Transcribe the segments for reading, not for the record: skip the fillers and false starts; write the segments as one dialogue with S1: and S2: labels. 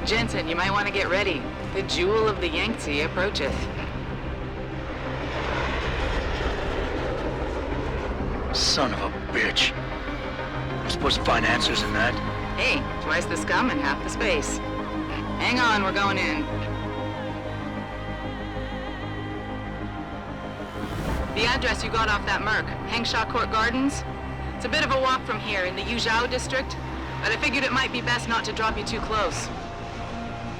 S1: Jensen, you might want to get ready. The jewel of the Yangtze approacheth.
S2: Son of a bitch. I'm supposed to find answers in that.
S1: Hey, twice the scum and half the space. Hang on, we're going in. The address you got off that Merc, Hengshaw Court Gardens? It's a bit of a walk from here in the Yuzhou district, but I figured it might be best not to drop you too close.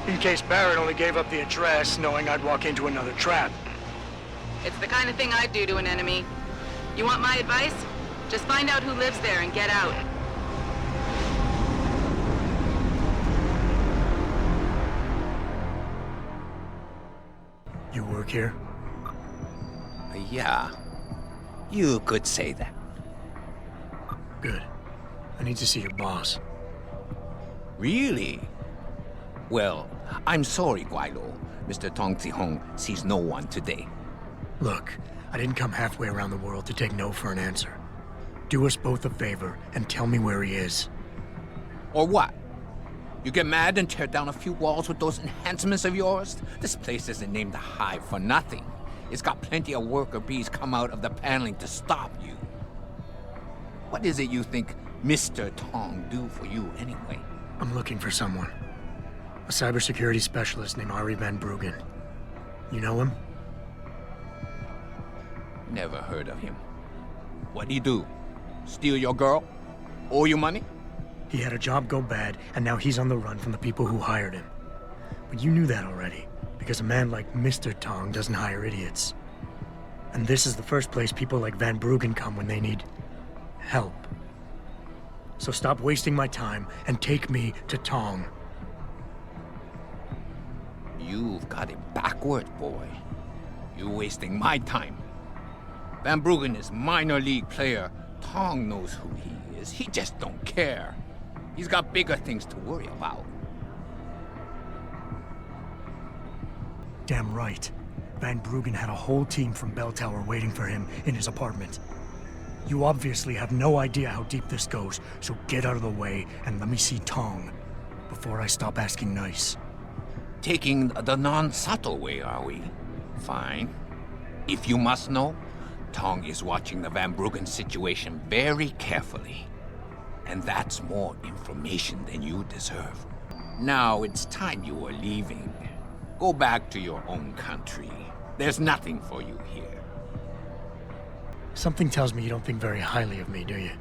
S2: In case Barrett only gave up the address, knowing I'd walk into another trap.
S1: It's the kind of thing I'd do to an enemy. You want my advice? Just find out who lives there and get out.
S2: You work here?
S3: Yeah. You could say that.
S2: Good. I need to see your boss.
S3: Really? Well, I'm sorry, Guilo. Mr. Tong Zihong sees no one today.
S2: Look, I didn't come halfway around the world to take no for an answer. Do us both a favor and tell me where he is.
S3: Or what? You get mad and tear down a few walls with those enhancements of yours? This place isn't named the Hive for nothing. It's got plenty of worker bees come out of the paneling to stop you. What is it you think Mr. Tong do for you anyway?
S2: I'm looking for someone. A cybersecurity specialist named Ari Van Bruggen. You know him?
S3: Never heard of him. What'd he do? Steal your girl? Owe you money?
S2: He had a job go bad, and now he's on the run from the people who hired him. But you knew that already, because a man like Mr. Tong doesn't hire idiots. And this is the first place people like Van Bruggen come when they need help. So stop wasting my time and take me to Tong.
S3: You've got it backward, boy. You're wasting my time. Van Bruggen is minor league player. Tong knows who he is. He just don't care. He's got bigger things to worry about.
S2: Damn right. Van Bruggen had a whole team from Bell Tower waiting for him in his apartment. You obviously have no idea how deep this goes, so get out of the way and let me see Tong before I stop asking nice.
S3: Taking the non-subtle way, are we? Fine. If you must know, Tong is watching the Van Bruggen situation very carefully. And that's more information than you deserve. Now it's time you were leaving. Go back to your own country. There's nothing for you here.
S2: Something tells me you don't think very highly of me, do you?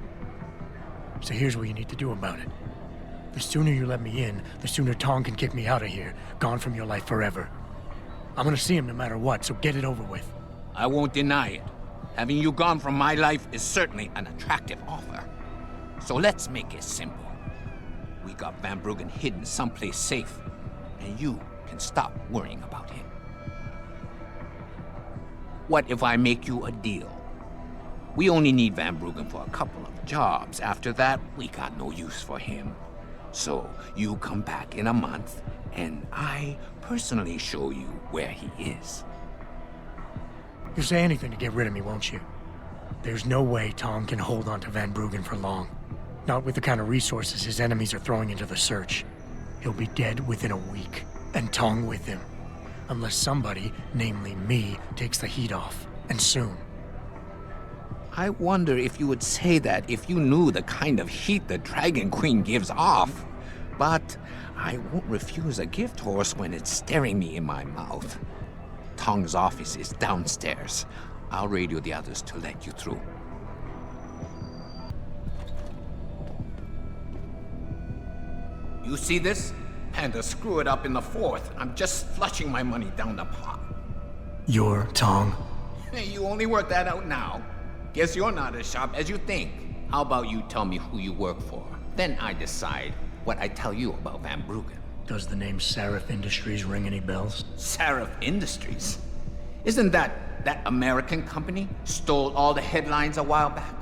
S2: So here's what you need to do about it. The sooner you let me in, the sooner Tong can kick me out of here, gone from your life forever. I'm gonna see him no matter what, so get it over with.
S3: I won't deny it. Having you gone from my life is certainly an attractive offer. So let's make it simple. We got Van Bruggen hidden someplace safe, and you can stop worrying about him. What if I make you a deal? We only need Van Bruggen for a couple of jobs. After that, we got no use for him. So you come back in a month, and I personally show you where he is.
S2: You'll say anything to get rid of me, won't you? There's no way Tong can hold on to Van Bruggen for long. Not with the kind of resources his enemies are throwing into the search. He'll be dead within a week, and Tong with him. Unless somebody, namely me, takes the heat off, and soon.
S3: I wonder if you would say that if you knew the kind of heat the Dragon Queen gives off. But I won't refuse a gift horse when it's staring me in my mouth. Tong's office is downstairs. I'll radio the others to let you through. You see this? Panda screw it up in the fourth. I'm just flushing my money down the pot.
S2: You're Tong?
S3: Hey, you only work that out now. Guess you're not as sharp as you think. How about you tell me who you work for? Then I decide what I tell you about Van Bruggen.
S2: Does the name Seraph Industries ring any bells?
S3: Seraph Industries? Isn't that American company stole all the headlines a while back?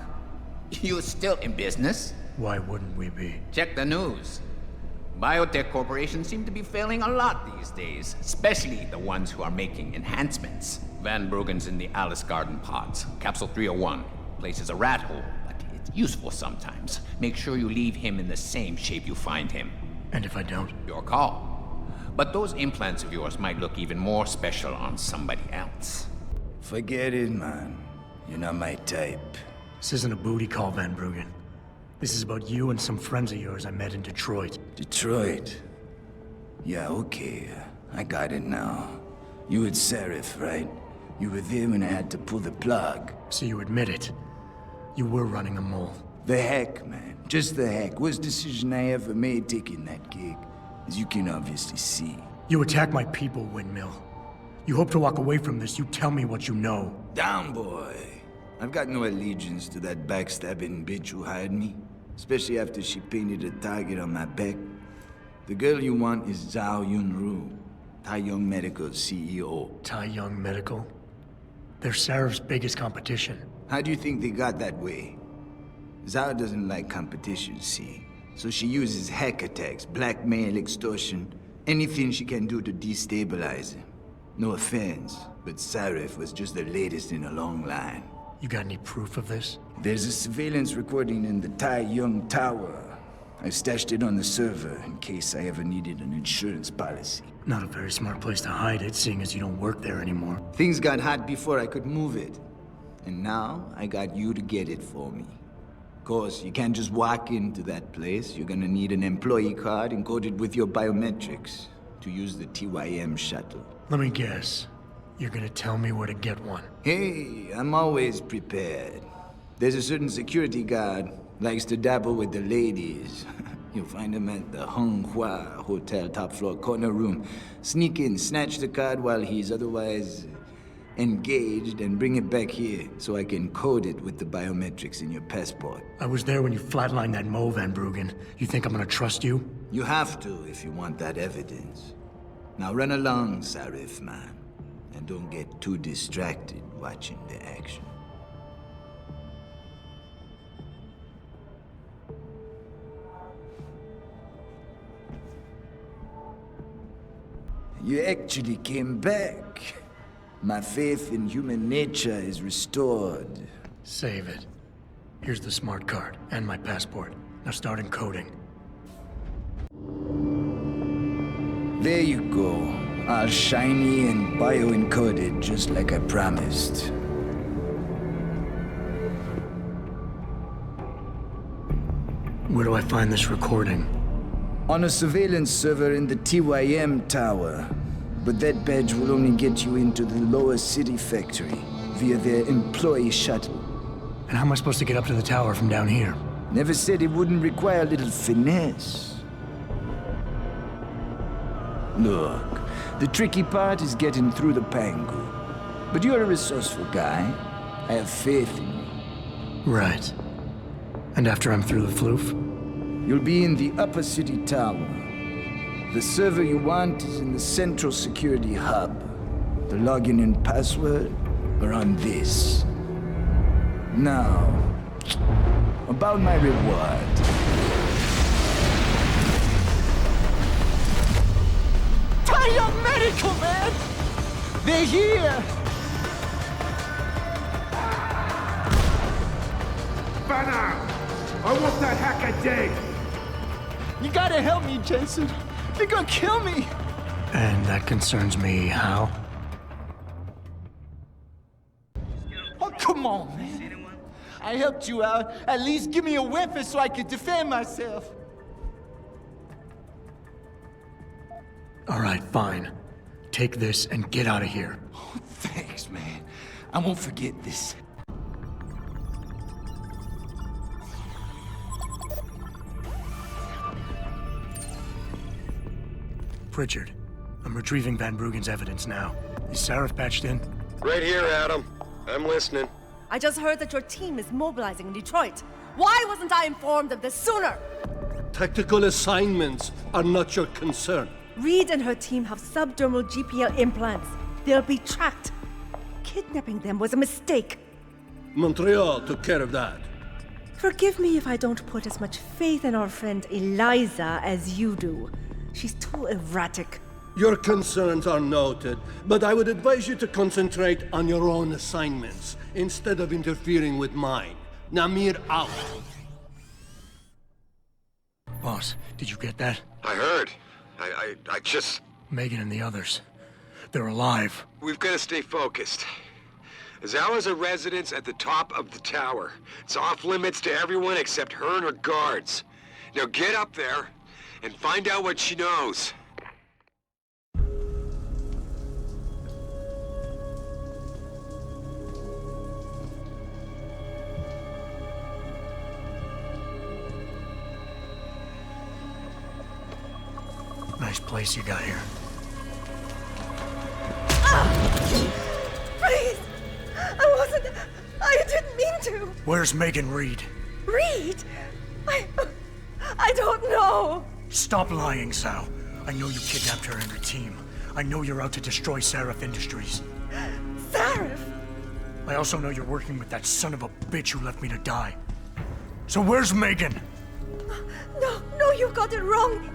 S3: You're still in business?
S2: Why wouldn't we be?
S3: Check the news. Biotech corporations seem to be failing a lot these days, especially the ones who are making enhancements. Van Bruggen's in the Alice Garden pods. Capsule 301. Place is a rat hole, but it's useful sometimes. Make sure you leave him in the same shape you find him.
S2: And if I don't?
S3: Your call. But those implants of yours might look even more special on somebody else.
S4: Forget it, man. You're not my type.
S2: This isn't a booty call, Van Bruggen. This is about you and some friends of yours I met in Detroit.
S4: Detroit? Yeah, okay. I got it now. You with Seraph, right? You were there when I had to pull the plug.
S2: So you admit it. You were running a mole.
S4: The heck, man. Just the heck. Worst decision I ever made taking that gig. As you can obviously see.
S2: You attack my people, Windmill. You hope to walk away from this, you tell me what you know.
S4: Down, boy. I've got no allegiance to that backstabbing bitch who hired me. Especially after she painted a target on my back. The girl you want is Zhao Yunru, Tai Young Medical's CEO.
S2: Tai Young Medical? They're Seraph's biggest competition.
S4: How do you think they got that way? Zhao doesn't like competition, see? So she uses hack attacks, blackmail, extortion, anything she can do to destabilize him. No offense, but Seraph was just the latest in a long line.
S2: You got any proof of this?
S4: There's a surveillance recording in the Tai Young Tower. I stashed it on the server in case I ever needed an insurance policy.
S2: Not a very smart place to hide it, seeing as you don't work there anymore.
S4: Things got hot before I could move it. And now, I got you to get it for me. Of course, you can't just walk into that place. You're gonna need an employee card encoded with your biometrics to use the TYM shuttle.
S2: Let me guess. You're gonna tell me where to get one.
S4: Hey, I'm always prepared. There's a certain security guard, likes to dabble with the ladies. You'll find him at the Hung Hua Hotel top floor corner room. Sneak in, snatch the card while he's otherwise engaged, and bring it back here so I can code it with the biometrics in your passport.
S2: I was there when you flatlined that Mo, Van Bruggen. You think I'm gonna trust you?
S4: You have to if you want that evidence. Now run along, Seraph, man. And don't get too distracted watching the action. You actually came back. My faith in human nature is restored.
S2: Save it. Here's the smart card and my passport. Now start encoding.
S4: There you go. All shiny and bio-encoded, just like I promised.
S2: Where do I find this recording?
S4: On a surveillance server in the TYM tower. But that badge will only get you into the lower city factory via their employee shuttle.
S2: And how am I supposed to get up to the tower from down here?
S4: Never said it wouldn't require a little finesse. Look, the tricky part is getting through the Pangu. But you're a resourceful guy. I have faith in you.
S2: Right. And after I'm through the floof?
S4: You'll be in the upper city tower. The server you want is in the central security hub. The login and password are on this. Now, about my reward. Tai Young Medical, man! They're here!
S5: Banner! I want that hacker dead!
S4: You gotta help me, Jason. They're gonna kill me!
S2: And that concerns me how?
S4: Oh, come on, man. I helped you out. At least give me a weapon so I can defend myself.
S2: All right, fine. Take this and get out of here.
S4: Oh, thanks, man. I won't forget this.
S2: Pritchard, I'm retrieving Van Bruggen's evidence now. Is Seraph patched in?
S6: Right here, Adam. I'm listening.
S7: I just heard that your team is mobilizing in Detroit. Why wasn't I informed of this sooner?
S5: Tactical assignments are not your concern.
S7: Reed and her team have subdermal GPL implants. They'll be tracked. Kidnapping them was a mistake.
S5: Montreal took care of that.
S7: Forgive me if I don't put as much faith in our friend Eliza as you do. She's too erratic.
S5: Your concerns are noted, but I would advise you to concentrate on your own assignments instead of interfering with mine. Namir out.
S2: Boss, did you get that?
S6: I heard. I just...
S2: Megan and the others. They're alive.
S6: We've got to stay focused. Zal is a residence at the top of the tower. It's off limits to everyone except her and her guards. Now get up there and find out what she knows.
S2: Nice place you got here.
S7: Please! I didn't mean to!
S2: Where's Megan Reed?
S7: Reed? I don't know!
S2: Stop lying, Sal. I know you kidnapped her and her team. I know you're out to destroy Sarif Industries.
S7: Sarif?
S2: I also know you're working with that son of a bitch who left me to die. So where's Megan?
S7: No, you got it wrong.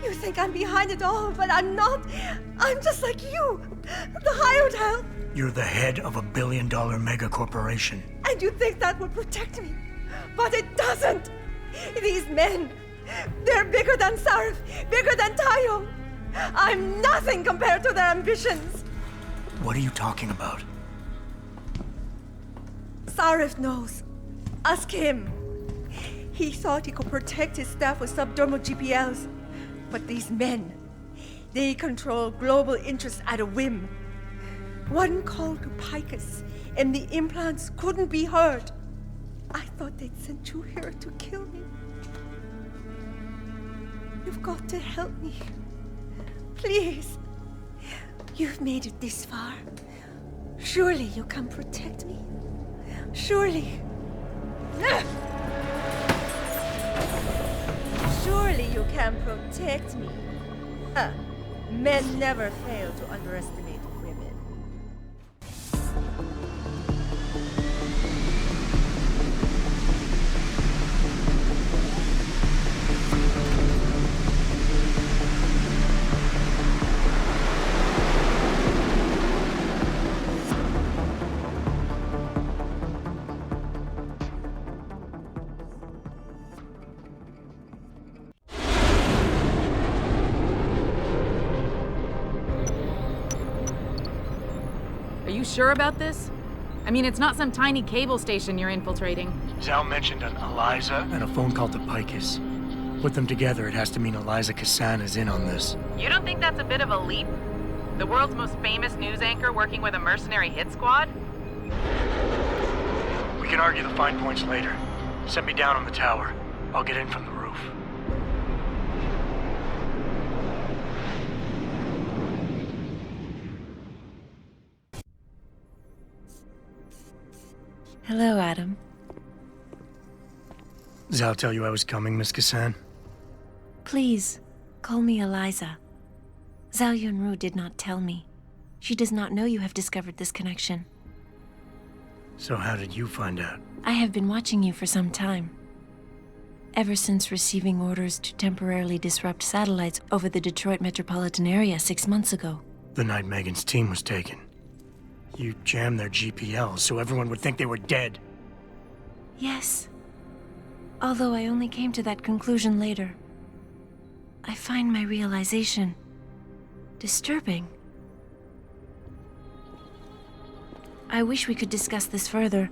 S7: You think I'm behind it all, but I'm not. I'm just like you, the hired help.
S2: You're the head of a billion-dollar mega corporation.
S7: And you think that would protect me, but it doesn't. These men, they're bigger than Sarif, bigger than Tayo. I'm nothing compared to their ambitions.
S2: What are you talking about?
S7: Sarif knows. Ask him. He thought he could protect his staff with subdermal GPLs. But these men, they control global interests at a whim. One call to Picus, and the implants couldn't be heard. I thought they'd sent you here to kill me. You've got to help me. Please. You've made it this far. Surely you can protect me. Surely. Surely you can protect me. Men never fail to underestimate women.
S1: Are you sure about this? I mean, it's not some tiny cable station you're infiltrating.
S2: Zal mentioned an Eliza and a phone call to Picus. Put them together, it has to mean Eliza Kassan is in on this.
S1: You don't think that's a bit of a leap? The world's most famous news anchor working with a mercenary hit squad?
S2: We can argue the fine points later. Set me down on the tower. I'll get in from the roof.
S8: Hello, Adam.
S2: Zal tell you I was coming, Miss Kassan?
S8: Please, call me Eliza. Zhao Yunru did not tell me. She does not know you have discovered this connection.
S2: So how did you find out?
S8: I have been watching you for some time. Ever since receiving orders to temporarily disrupt satellites over the Detroit metropolitan area 6 months ago.
S2: The night Megan's team was taken. You jammed their GPL so everyone would think they were dead.
S8: Yes. Although I only came to that conclusion later. I find my realization disturbing. I wish we could discuss this further,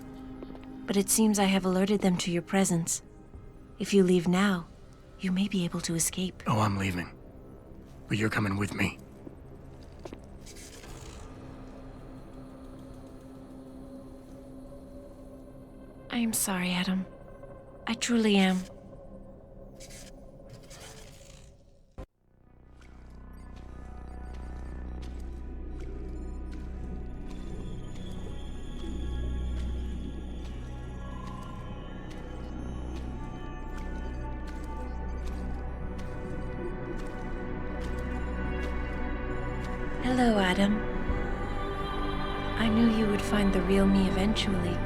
S8: but it seems I have alerted them to your presence. If you leave now, you may be able to escape.
S2: Oh, I'm leaving. But you're coming with me.
S8: I am sorry, Adam. I truly am. Hello, Adam. I knew you would find the real me eventually.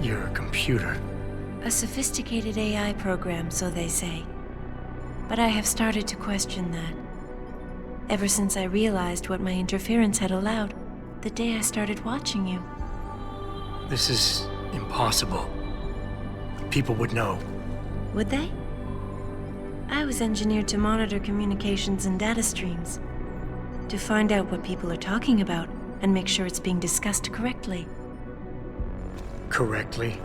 S2: You're a computer.
S8: A sophisticated AI program, so they say. But I have started to question that. Ever since I realized what my interference had allowed, the day I started watching you.
S2: This is impossible. People would know.
S8: Would they? I was engineered to monitor communications and data streams. To find out what people are talking about and make sure it's being discussed correctly.
S2: Correctly?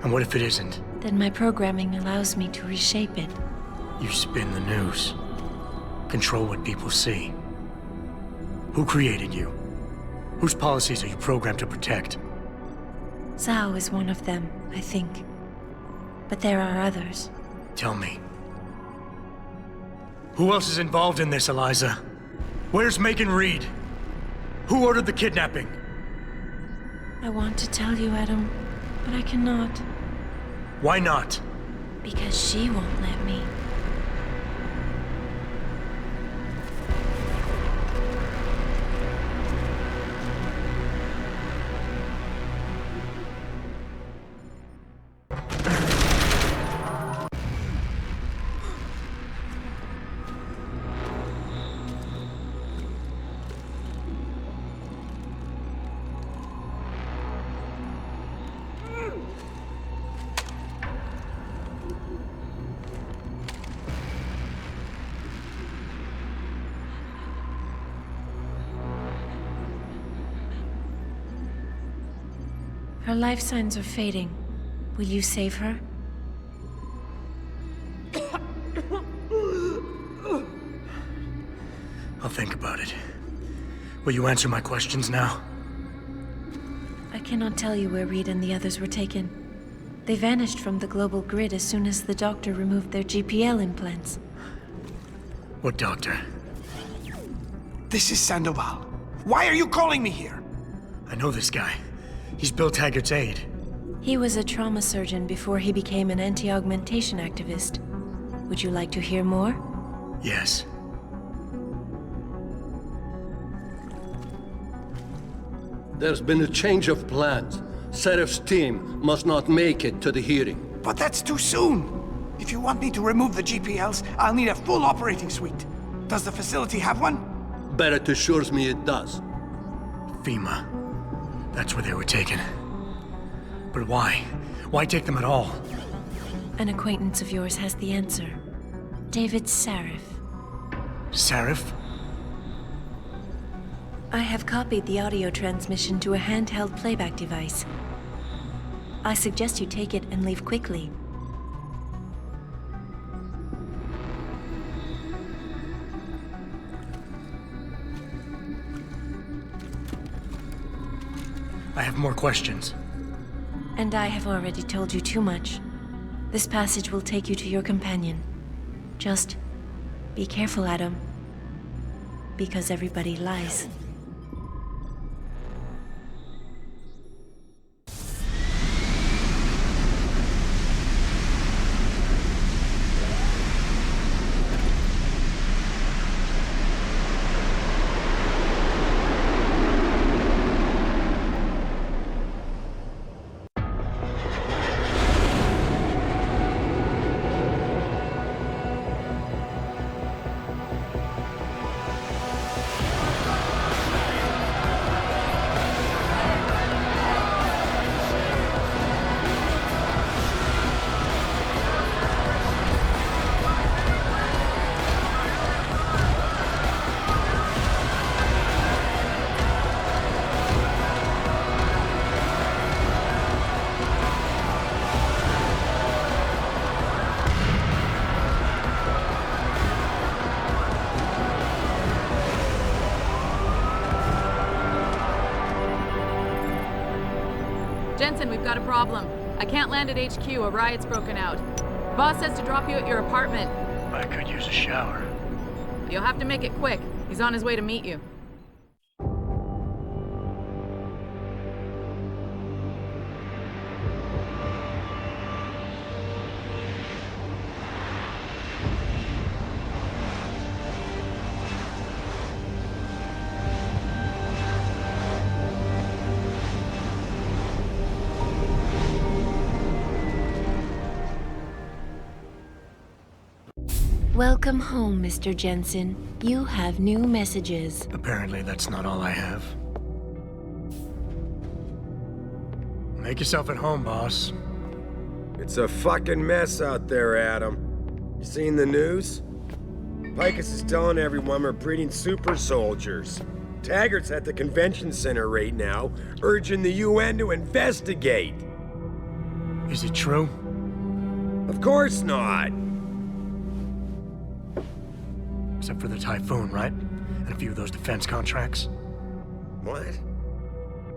S2: And what if it isn't?
S8: Then my programming allows me to reshape it.
S2: You spin the news. Control what people see. Who created you? Whose policies are you programmed to protect?
S8: Zhao is one of them, I think. But there are others.
S2: Tell me. Who else is involved in this, Eliza? Where's Megan Reed? Who ordered the kidnapping?
S8: I want to tell you, Adam, but I cannot.
S2: Why not?
S8: Because she won't let me. Her life signs are fading. Will you save her?
S2: I'll think about it. Will you answer my questions now?
S8: I cannot tell you where Reed and the others were taken. They vanished from the global grid as soon as the doctor removed their GPL implants.
S2: What doctor?
S9: This is Sandoval. Why are you calling me here?
S2: I know this guy. He's Bill Taggart's aide.
S8: He was a trauma surgeon before he became an anti-augmentation activist. Would you like to hear more?
S2: Yes.
S5: There's been a change of plans. Serif's team must not make it to the hearing.
S9: But that's too soon. If you want me to remove the GPLs, I'll need a full operating suite. Does the facility have one?
S5: Barrett assures me it does.
S2: FEMA. That's where they were taken. But why? Why take them at all?
S8: An acquaintance of yours has the answer. David Sarif.
S2: Sarif?
S8: I have copied the audio transmission to a handheld playback device. I suggest you take it and leave quickly.
S2: I have more questions.
S8: And I have already told you too much. This passage will take you to your companion. Just be careful, Adam. Because everybody lies.
S10: Jensen, we've got a problem. I can't land at HQ. A riot's broken out. Boss says to drop you at your apartment.
S2: I could use a shower.
S10: You'll have to make it quick. He's on his way to meet you.
S8: Welcome home, Mr. Jensen. You have new messages.
S2: Apparently that's not all I have. Make yourself at home, boss.
S11: It's a fucking mess out there, Adam.
S6: You seen the news? Picus is telling everyone we're breeding super soldiers. Taggart's at the convention center right now, urging the UN to investigate.
S2: Is it true?
S6: Of course not.
S2: Except for the Typhoon, right? And a few of those defense contracts.
S6: What?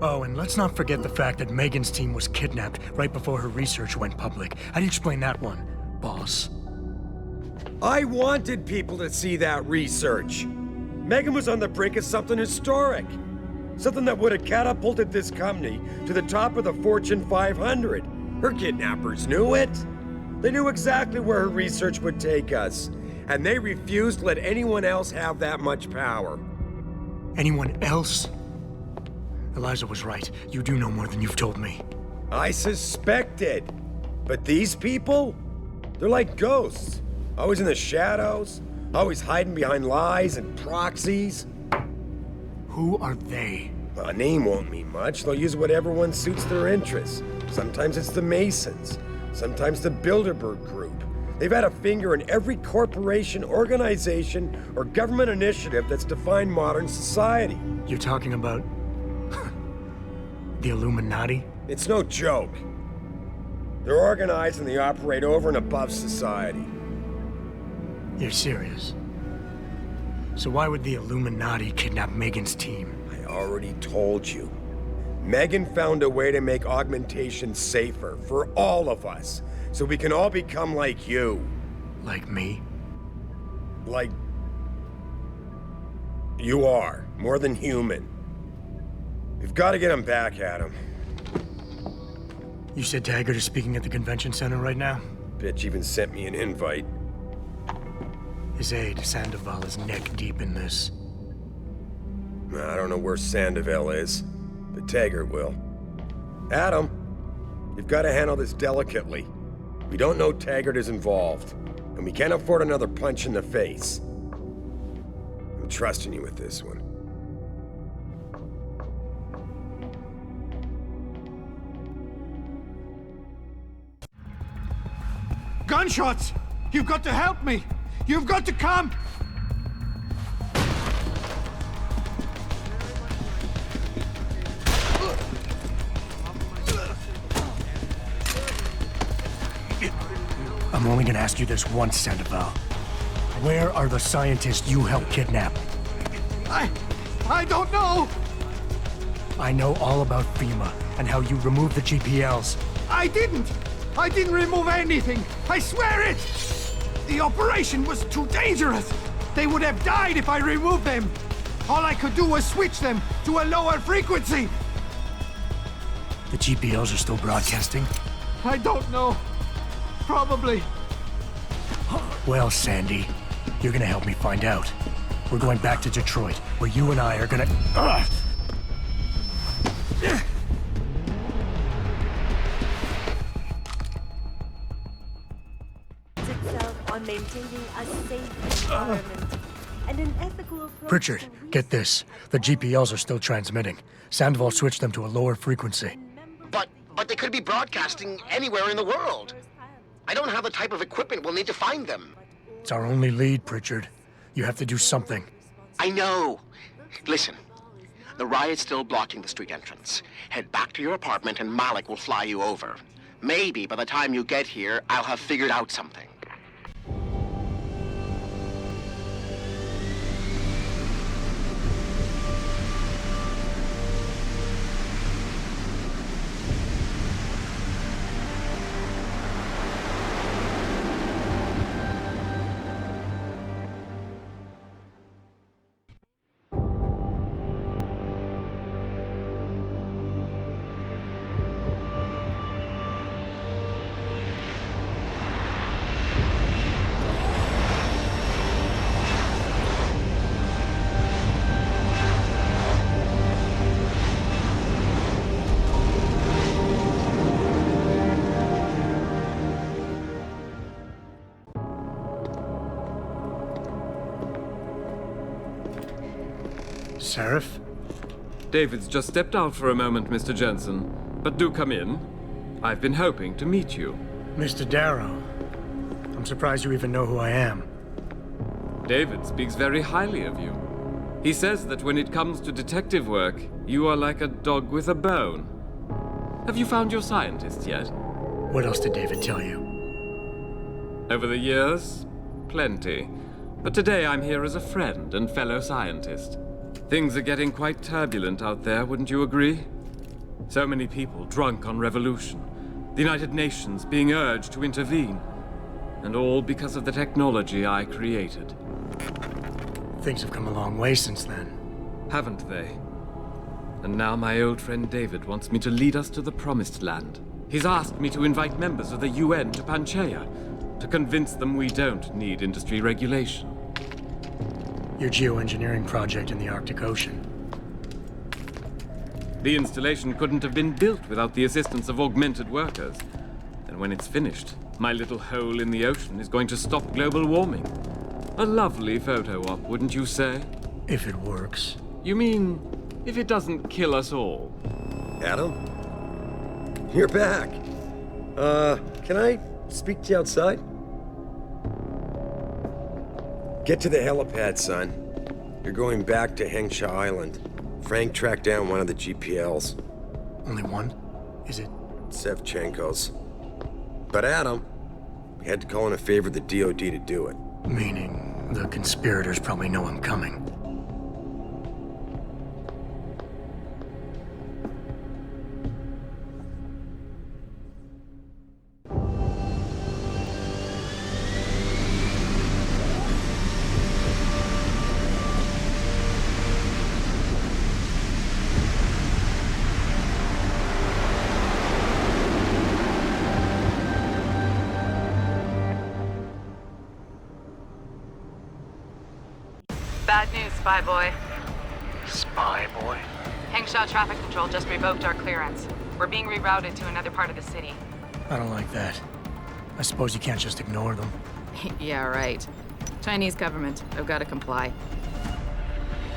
S2: Oh, and let's not forget the fact that Megan's team was kidnapped right before her research went public. How do you explain that one, boss?
S6: I wanted people to see that research. Megan was on the brink of something historic. Something that would have catapulted this company to the top of the Fortune 500. Her kidnappers knew it. They knew exactly where her research would take us. And they refused to let anyone else have that much power.
S2: Anyone else? Eliza was right. You do know more than you've told me.
S6: I suspected. But these people? They're like ghosts. Always in the shadows. Always hiding behind lies and proxies.
S2: Who are they?
S6: Well, a name won't mean much. They'll use whatever one suits their interests. Sometimes it's the Masons. Sometimes the Bilderberg Group. They've had a finger in every corporation, organization, or government initiative that's defined modern society.
S2: You're talking about... the Illuminati?
S6: It's no joke. They're organized and they operate over and above society.
S2: You're serious? So why would the Illuminati kidnap Megan's team?
S6: I already told you. Megan found a way to make augmentation safer for all of us, so we can all become like you.
S2: Like me?
S6: Like... you are. More than human. We've got to get him back at him.
S2: You said Taggart is speaking at the convention center right now?
S6: Bitch even sent me an invite.
S2: His aide, Sandoval, is neck deep in this.
S6: I don't know where Sandoval is, but Taggart will. Adam, you've got to handle this delicately. We don't know Taggart is involved, and we can't afford another punch in the face. I'm trusting you with this one.
S9: Gunshots! You've got to help me! You've got to come!
S2: I'm only gonna ask you this once, Sandoval. Where are the scientists you helped kidnap?
S9: I don't know!
S2: I know all about FEMA and how you removed the GPLs.
S9: I didn't remove anything! I swear it! The operation was too dangerous! They would have died if I removed them! All I could do was switch them to a lower frequency!
S2: The GPLs are still broadcasting?
S9: I don't know. Probably.
S2: Well, Sandy, you're gonna help me find out. We're going back to Detroit, where you and I are gonna...
S7: itself on maintaining a safe environment and an ethical approach.
S2: Pritchard, get this. The GPLs are still transmitting. Sandoval switched them to a lower frequency.
S11: But they could be broadcasting anywhere in the world. I don't have the type of equipment we'll need to find them.
S2: It's our only lead, Pritchard. You have to do something.
S11: I know. Listen, the riot's still blocking the street entrance. Head back to your apartment and Malik will fly you over. Maybe by the time you get here, I'll have figured out something.
S2: Sheriff?
S12: David's just stepped out for a moment, Mr. Jensen. But do come in. I've been hoping to meet you.
S2: Mr. Darrow, I'm surprised you even know who I am.
S12: David speaks very highly of you. He says that when it comes to detective work, you are like a dog with a bone. Have you found your scientist yet?
S2: What else did David tell you?
S12: Over the years, plenty. But today I'm here as a friend and fellow scientist. Things are getting quite turbulent out there, wouldn't you agree? So many people drunk on revolution. The United Nations being urged to intervene. And all because of the technology I created.
S2: Things have come a long way since then.
S12: Haven't they? And now my old friend David wants me to lead us to the Promised Land. He's asked me to invite members of the UN to Panchaea, to convince them we don't need industry regulation.
S2: Your geoengineering project in the Arctic Ocean.
S12: The installation couldn't have been built without the assistance of augmented workers. And when it's finished, my little hole in the ocean is going to stop global warming. A lovely photo op, wouldn't you say?
S2: If it works.
S12: You mean, if it doesn't kill us all?
S6: Adam? You're back. Can I speak to you outside? Get to the helipad, son. You're going back to Hengsha Island. Frank tracked down one of the GPLs.
S2: Only one? Is it?
S6: Sevchenko's. But Adam, we had to call in a favor of the DOD to do it.
S2: Meaning, the conspirators probably know I'm coming.
S1: Bad news, Spy Boy.
S2: Spy Boy?
S1: Hengsha Traffic Control just revoked our clearance. We're being rerouted to another part of the city.
S2: I don't like that. I suppose you can't just ignore them.
S10: Yeah, right. Chinese government. I've got to comply.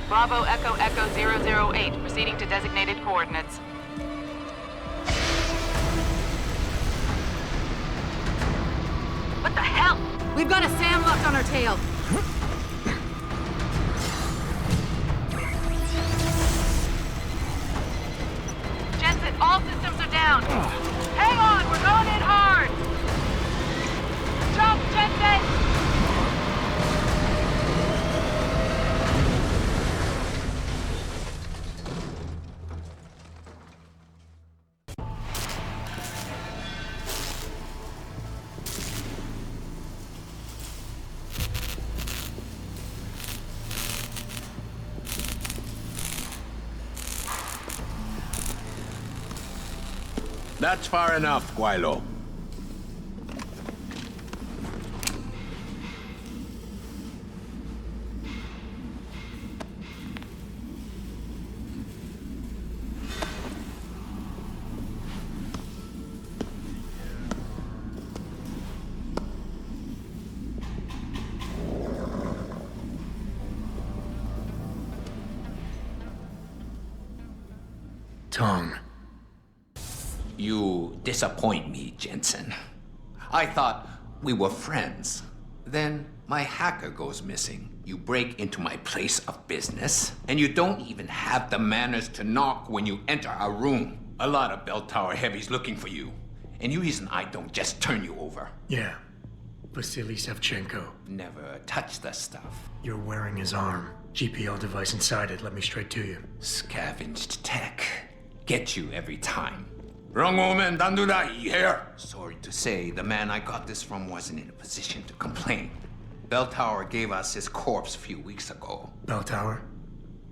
S1: Bravo Echo Echo 008, proceeding to designated coordinates. What the hell?
S10: We've got a SAM locked on our tail.
S1: Jensen, all systems are down. Hang on, we're going in hard. Jump, Jensen!
S3: That's far enough, Guaylo.
S2: Tong.
S3: You disappoint me, Jensen. I thought we were friends. Then my hacker goes missing. You break into my place of business, and you don't even have the manners to knock when you enter a room. A lot of bell tower heavies looking for you. Any reason I don't just turn you over?
S2: Yeah. Vasily Sevchenko.
S3: Never touch the stuff.
S2: You're wearing his arm. GPL device inside it led me straight to you.
S3: Scavenged tech. Get you every time. Wrong woman, don't do that, you hear? Sorry to say, the man I got this from wasn't in a position to complain. Bell Tower gave us his corpse a few weeks ago.
S2: Bell Tower?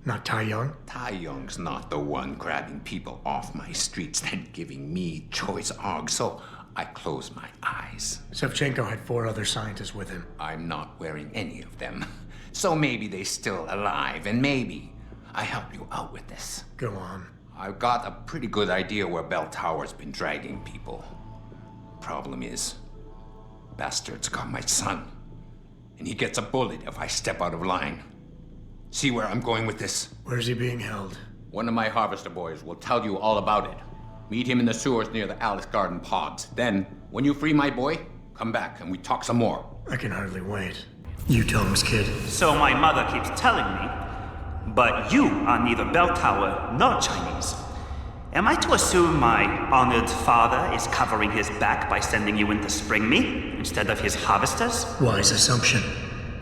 S2: Not Tai Young?
S3: Tai Young's not the one grabbing people off my streets then giving me choice args, so I closed my eyes.
S2: Sevchenko had 4 other scientists with him.
S3: I'm not wearing any of them. So maybe they're still alive, and maybe I help you out with this.
S2: Go on.
S3: I've got a pretty good idea where Bell Tower's been dragging people. Problem is, bastard's got my son. And he gets a bullet if I step out of line. See where I'm going with this?
S2: Where's he being held?
S3: One of my harvester boys will tell you all about it. Meet him in the sewers near the Alice Garden pods. Then, when you free my boy, Come back and we talk some more.
S2: I can hardly wait. You Tong's kid.
S13: So my mother keeps telling me. But you are neither bell tower nor Chinese. Am I to assume my honored father is covering his back by sending you in to spring me instead of his harvesters?
S2: Wise assumption.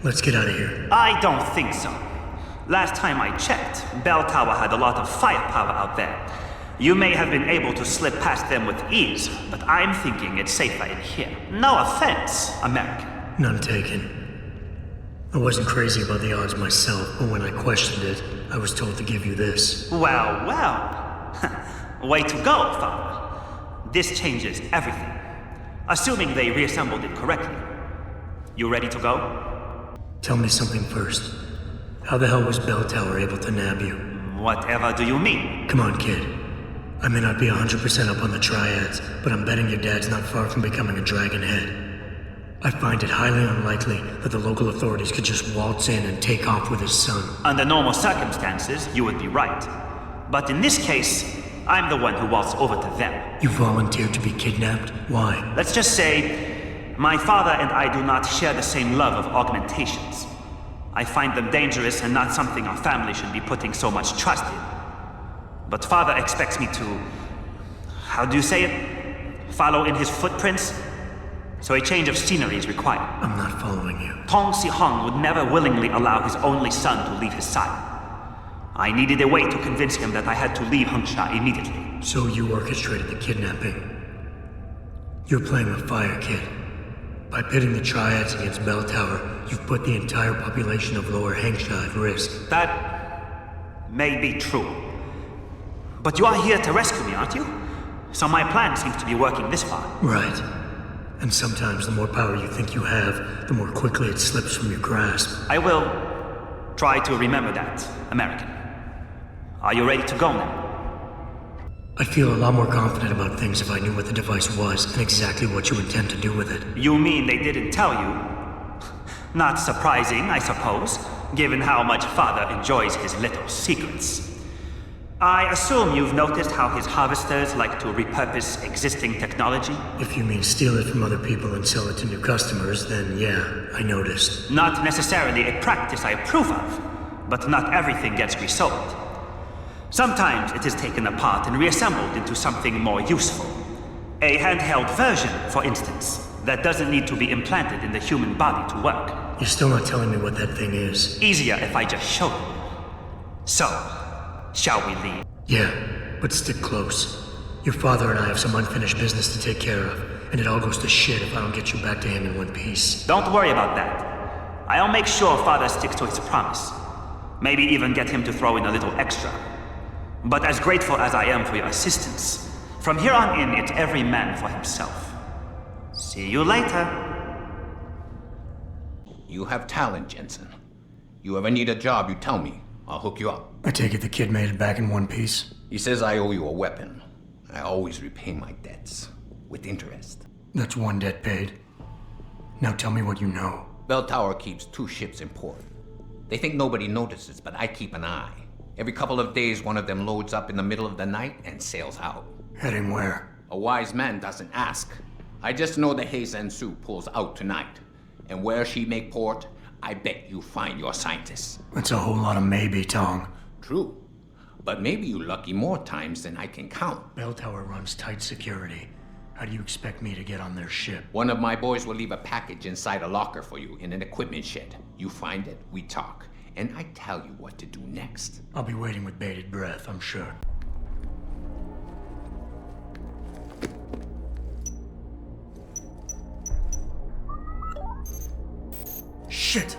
S2: Let's get out of here.
S13: I don't think so. Last time I checked, Bell Tower had a lot of firepower out there. You may have been able to slip past them with ease, but I'm thinking it's safer in here. No offense, American.
S2: None taken. I wasn't crazy about the odds myself, but when I questioned it, I was told to give you this.
S13: Well, well. Way to go, Father. This changes everything. Assuming they reassembled it correctly. You ready to go?
S2: Tell me something first. How the hell was Bell Tower able to nab you?
S13: Whatever do you mean?
S2: Come on, kid. I may not be 100% up on the triads, but I'm betting your dad's not far from becoming a dragon head. I find it highly unlikely that the local authorities could just waltz in and take off with his son.
S13: Under normal circumstances, you would be right. But in this case, I'm the one who waltzed over to them.
S2: You volunteered to be kidnapped? Why?
S13: Let's just say, my father and I do not share the same love of augmentations. I find them dangerous and not something our family should be putting so much trust in. But father expects me to... how do you say it? Follow in his footprints? So a change of scenery is required.
S2: I'm not following you.
S13: Tong Si-hung would never willingly allow his only son to leave his side. I needed a way to convince him that I had to leave Hengsha immediately.
S2: So you orchestrated the kidnapping. You're playing with fire, kid. By pitting the triads against Bell Tower, you've put the entire population of Lower Hengsha at risk.
S13: That may be true. But you are here to rescue me, aren't you? So my plan seems to be working this far.
S2: Right. And sometimes the more power you think you have, the more quickly it slips from your grasp.
S13: I will try to remember that, American. Are you ready to go now?
S2: I'd feel a lot more confident about things if I knew what the device was and exactly what you intend to do with it.
S13: You mean they didn't tell you? Not surprising, I suppose, given how much Father enjoys his little secrets. I assume you've noticed how his harvesters like to repurpose existing technology?
S2: If you mean steal it from other people and sell it to new customers, then yeah, I noticed.
S13: Not necessarily a practice I approve of, but not everything gets resold. Sometimes it is taken apart and reassembled into something more useful. A handheld version, for instance, that doesn't need to be implanted in the human body to work.
S2: You're still not telling me what that thing is.
S13: Easier if I just show you. So, shall we leave?
S2: Yeah, but stick close. Your father and I have some unfinished business to take care of, and it all goes to shit if I don't get you back to him in one piece.
S13: Don't worry about that. I'll make sure Father sticks to his promise. Maybe even get him to throw in a little extra. But as grateful as I am for your assistance, from here on in, it's every man for himself. See you later.
S3: You have talent, Jensen. You ever need a job, you tell me. I'll hook you up.
S2: I take it the kid made it back in one piece?
S3: He says I owe you a weapon. I always repay my debts. With interest.
S2: That's one debt paid. Now tell me what you know.
S3: Bell Tower keeps 2 ships in port. They think nobody notices, but I keep an eye. Every couple of days, one of them loads up in the middle of the night and sails out.
S2: Heading where?
S3: A wise man doesn't ask. I just know the Heizen Su pulls out tonight. And where she make port, I bet you find your scientists.
S2: That's a whole lot of maybe, Tong.
S3: True. But maybe you lucky more times than I can count.
S2: Bell Tower runs tight security. How do you expect me to get on their ship?
S3: One of my boys will leave a package inside a locker for you in an equipment shed. You find it, we talk. And I tell you what to do next.
S2: I'll be waiting with bated breath, I'm sure. Shit!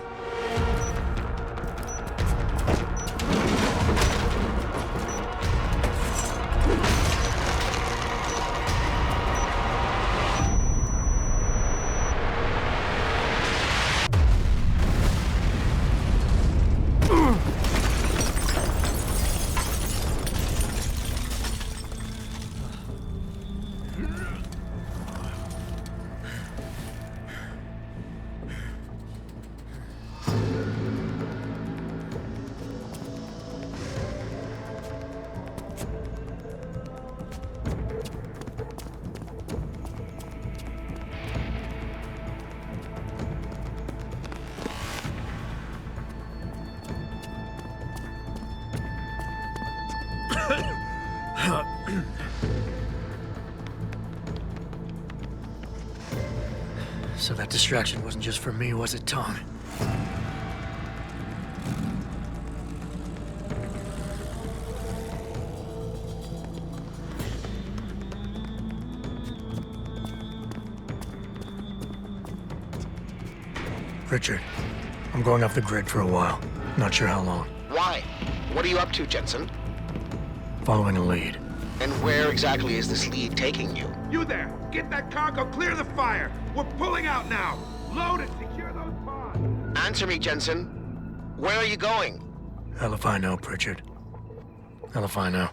S2: So that distraction wasn't just for me, was it, Tong? Richard, I'm going off the grid for a while. Not sure how long.
S11: Why? What are you up to, Jensen?
S2: Following a lead.
S11: And where exactly is this lead taking you?
S9: You there! Get that cargo, clear the fire! We're pulling out now! Load it, secure those pods!
S11: Answer me, Jensen. Where are you going?
S2: Hell if I know, Pritchard. Hell if I know.